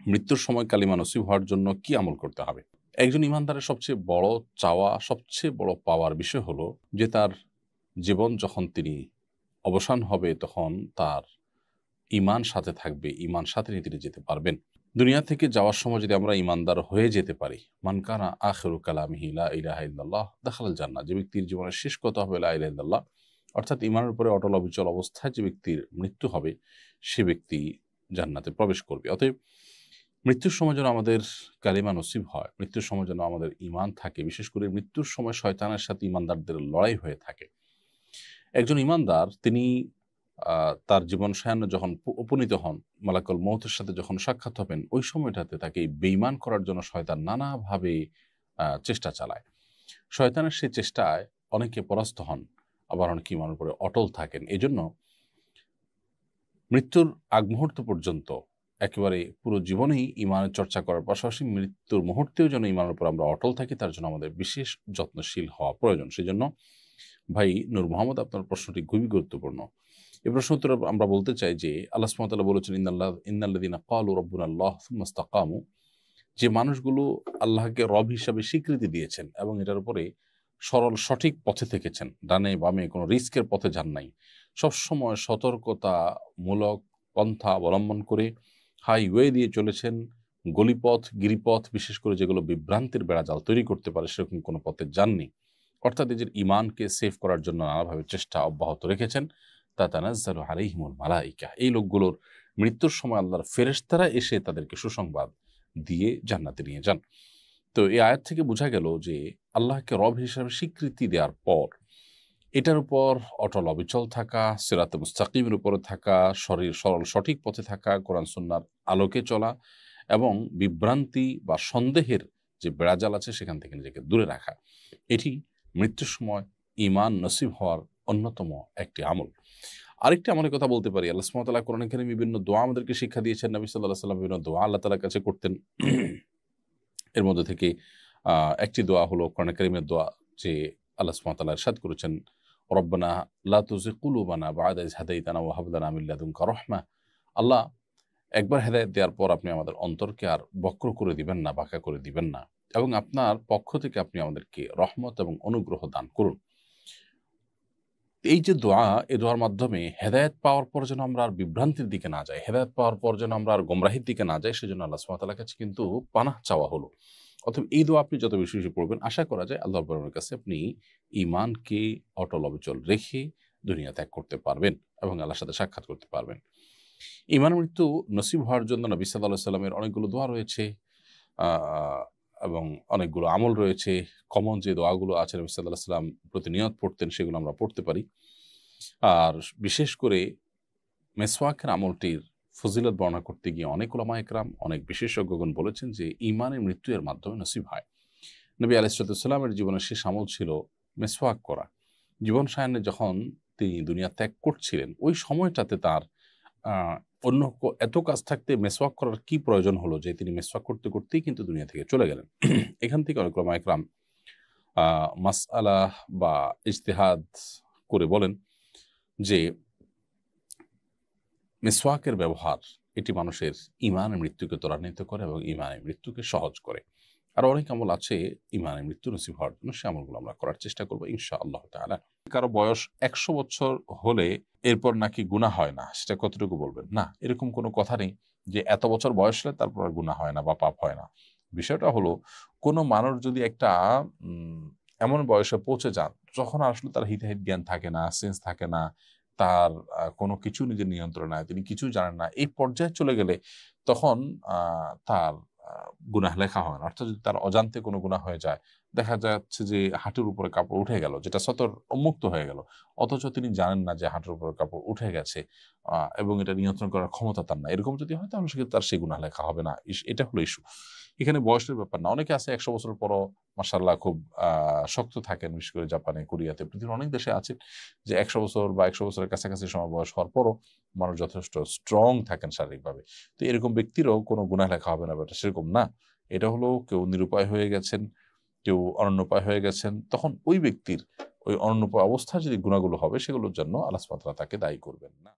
মৃত্যুর সময় কালিমা নসিব হওয়ার জন্য কি আমল করতে হবে? একজন ইমানদারের সবচেয়ে বড় চাওয়া, সবচেয়ে বড় পাওয়ার বিষয় হলো যে তার জীবন যখন তিনি অবসান হবে তখন তার ঈমান সাথে থাকবে, ঈমান সাথে নিয়ে তিনি যেতে পারবেন। দুনিয়া থেকে যাওয়ার সময় যদি আমরা ঈমানদার হয়ে যেতে পারি, মান কানা আখিরু কালামিহি লা ইলাহা ইল্লাল্লাহ দাখালাল জান্নাহ, যে ব্যক্তির জীবনের শেষ কথা হবে লা ইলাহা ইল্লাল্লাহ, অর্থাৎ ঈমানের উপরে অটল অবিচল অবস্থায় যে ব্যক্তির মৃত্যু হবে সে ব্যক্তি জান্নাতে প্রবেশ করবে। অতএব মৃত্যুর সময় যেন আমাদের কালিমা নসিব হয়, মৃত্যুর সময় যেন আমাদের ঈমান থাকে, বিশেষ করে মৃত্যুর সময় শয়তানের সাথে ঈমানদারদের লড়াই হয়ে থাকে। একজন ঈমানদার তিনি তার জীবন সায়ান্নে যখন উপনীত হন, মালাকুল মউতের সাথে যখন সাক্ষাৎ হবেন, ওই সময়টাতে তাকে বেঈমান করার জন্য শয়তান নানাভাবে চেষ্টা চালায়। শয়তানের সেই চেষ্টায় অনেকে পরাস্ত হন, আবার অনেকে ঈমানের উপরে অটল থাকেন। এজন্য মৃত্যুর আগ মুহূর্ত পর্যন্ত একেবারে পুরো জীবনেই ঈমানের চর্চা করার পাশাপাশি মৃত্যুর মুহূর্তেও যেন ঈমানের উপর আমরা অটল থাকি, তার জন্য আমাদের বিশেষ যত্নশীল হওয়া প্রয়োজন। সেজন্য ভাই নূর মোহাম্মদ, আপনার প্রশ্নটি খুবই গুরুত্বপূর্ণ। এই প্রশ্ন উত্তরে আমরা বলতে চাই যে আল্লাহ সুবহানাহু ওয়া তাআলা বলেছেন, ইন্নাল্লাযীনা ক্বালু রাব্বুনাল্লাহ সুম্মা ইসতাকামু, যে মানুষগুলো আল্লাহকে রব হিসাবে স্বীকৃতি দিয়েছেন এবং এটার উপরে সরল সঠিক পথে থেকেছেন, ডানে বামে কোনো রিস্কের পথে যান নাই, সবসময় সতর্কতামূলক পন্থা অবলম্বন করে হাইওয়ে দিয়ে চলেছেন, গলিপথ গিরিপথ বিশেষ করে যেগুলো বিভ্রান্তির বেড়াজাল তৈরি করতে পারে সেরকম কোনো পথে যাননি, অর্থাৎ এদের ঈমানকে সেভ করার জন্য নানাভাবে চেষ্টা অব্যাহত রেখেছেন, তাতানাজ্জালু আলাইহিমুল মালাইকা, এই লোকগুলোর মৃত্যুর সময় আল্লাহর ফেরেশতারা এসে তাদেরকে সুসংবাদ দিয়ে জান্নাতে নিয়ে যান। তো এই আয়াত থেকে বোঝা গেল যে আল্লাহকে রব হিসাবে স্বীকৃতি দেওয়ার পর এটার উপর অটল অবিচল থাকা, সিরাতে মুস্তাকিমের উপরে থাকা, সরল সঠিক পথে থাকা, কোরআন সুন্নাহর আলোকে চলা এবং বিভ্রান্তি বা সন্দেহের যে বেড়াজাল আছে সেখান থেকে নিজেকে দূরে রাখা, এটি মৃত্যুর সময় ঈমান নসিব হওয়ার অন্যতম একটি আমল। আরেকটি আমলের কথা বলতে পারি, আল্লাহ সুবহানাহু ওয়া তাআলা কোরআনে কারিমে বিভিন্ন দোয়া আমাদেরকে শিক্ষা দিয়েছেন। নবী সাল্লাল্লাহু আলাইহি ওয়াসাল্লাম বিভিন্ন দোয়া আল্লাহ তাআলার কাছে করতেন। এর মধ্যে থেকে একটি দোয়া হলো কোরআনে কারিমের দোয়া, যে আল্লাহ সুবহানাহু ওয়া তাআলা ইরশাদ করেছেন, রব্বানা লা তুযিগ কুলুবানা বা'দা ইয হাদাইতানা ওয়া হাব লানা মিন লাদুনকা রাহমাহ। আল্লাহ, একবার হেদায়েত দেওয়ার পর আপনি আমাদের অন্তরকে আর বক্র করে দিবেন না, বাঁকা করে দিবেন না, এবং আপনার পক্ষ থেকে আপনি আমাদেরকে রহমত এবং অনুগ্রহ দান করুন। এই যে দোয়া, এই দোয়ার মাধ্যমে হেদায়েত পাওয়ার পর যেন আমরা আর বিভ্রান্তির দিকে না যাই, হেদায়েত পাওয়ার পর যেন আমরা আর গোমরাহির দিকে না যাই, সেজন্য আল্লাহ সুবহানাহু ওয়া তাআলার কাছে কিন্তু পানাহ চাওয়া হলো। অতএব এই দোয়া আপনি যত বেশি বেশি পড়বেন, আশা করা যায় আল্লাহ রাব্বুল আলামিনের কাছে আপনি ঈমানকে অটল অবিচল রেখে দুনিয়া ত্যাগ করতে পারবেন এবং আল্লাহর সাথে সাক্ষাৎ করতে পারবেন। ঈমান মৃত্যু নসিব হওয়ার জন্য নবী সাল্লাল্লাহু আলাইহি ওয়াসাল্লামের অনেকগুলো দোয়া রয়েছে, আ এবং অনেকগুলো আমল রয়েছে। কমন যে দোয়াগুলো আছে নবী সাল্লাল্লাহু আলাইহি ওয়াসাল্লাম প্রতিনিয়ত পড়তেন, সেগুলো আমরা পড়তে পারি। আর বিশেষ করে মেসওয়াকের আমলটির ফজিলত বর্ণনা করতে গিয়ে অনেক উলামা একরাম, অনেক বিশেষজ্ঞগণ বলেছেন যে ঈমানের মৃত্যু এর মাধ্যমে নসিব হয়। নবী আলাইহিস সালামের জীবনের শেষ আমল ছিল মেসওয়াক করা। জীবন সায়ান্নে যখন তিনি দুনিয়া ত্যাগ করছিলেন, ওই সময়টাতে তার আ অন্য এত কাজ থাকতে মেসওয়াক করার কি প্রয়োজন হলো যে তিনি মেসওয়াক করতে করতেই কিন্তু দুনিয়া থেকে চলে গেলেন। এখান থেকে অনেক উলামা একরাম আ মাসআলা বা ইজতিহাদ করে বলেন যে মিসওয়াকের ব্যবহার এটি মানুষের ঈমানের মৃত্যুকে ত্বরান্বিত করে এবং ঈমানের মৃত্যুকে সহজ করে। আরো অনেক আমল আছে ঈমানের মৃত্যু নসিব হওয়ার জন্য, সে আমলগুলো আমরা করার চেষ্টা করব ইনশাআল্লাহ তাআলা। কারো বয়স ১০০ বছর হলে এরপর নাকি গুনাহ হয় না, সেটা কতটুকু বলবেন? না, এরকম কোনো কথা নেই যে এত বছর বয়স হলে তারপর আর গুনাহ হয় না বা পাপ হয় না। বিষয়টা হলো, কোনো মানুষ যদি একটা উম এমন বয়সে পৌঁছে যান যখন আসলে তার হিতাহিত জ্ঞান থাকে না, সেন্স থাকে না, তার কোনো কিছু নিজের নিয়ন্ত্রণে নাই, তিনি কিছুই জানেন না, এই পর্যায়ে চলে গেলে তখন তার গুনাহ লেখা হয় না। অর্থাৎ যদি তার অজান্তে কোনো গুনাহ হয়ে যায়, দেখা যাচ্ছে যে হাঁটুর উপরে কাপড় উঠে গেল, যেটা সতর উন্মুক্ত হয়ে গেল, অথচ তিনি জানেন না যে হাঁটুর উপরে কাপড় উঠে গেছে, এবং এটা নিয়ন্ত্রণ করার ক্ষমতা তার নাই। এরকম যদি হয় তাহলে সেক্ষেত্রে তার সেই গুনাহ লেখা হবে না। এটা হলো ইস্যু। এখানে বয়সের ব্যাপার না। অনেকে আছে ১০০ বছর পরও মাশাআল্লাহ খুব শক্ত থাকেন, বিশেষ করে জাপানে, কোরিয়াতে, পৃথিবীর অনেক দেশে আছে যে ১০০ বছর বা ১০০ বছরের কাছাকাছি সময় বয়স হওয়ার পরও মানুষ যথেষ্ট স্ট্রং থাকেন শারীরিকভাবে। তো এরকম ব্যক্তিরও কোনো গুনাহ লেখা হবে না, ব্যাপারটা সেরকম না। এটা হলো কেউ নিরুপায় হয়ে গেছেন, কেউ অনন্যোপায় হয়ে গেছেন, তখন ওই ব্যক্তির ওই অনন্যোপায় অবস্থায় যদি গুনাহগুলো হবে সেগুলোর জন্য আল্লাহ সুবহানাহু ওয়া তাআলা তাকে দায়ী করবেন না।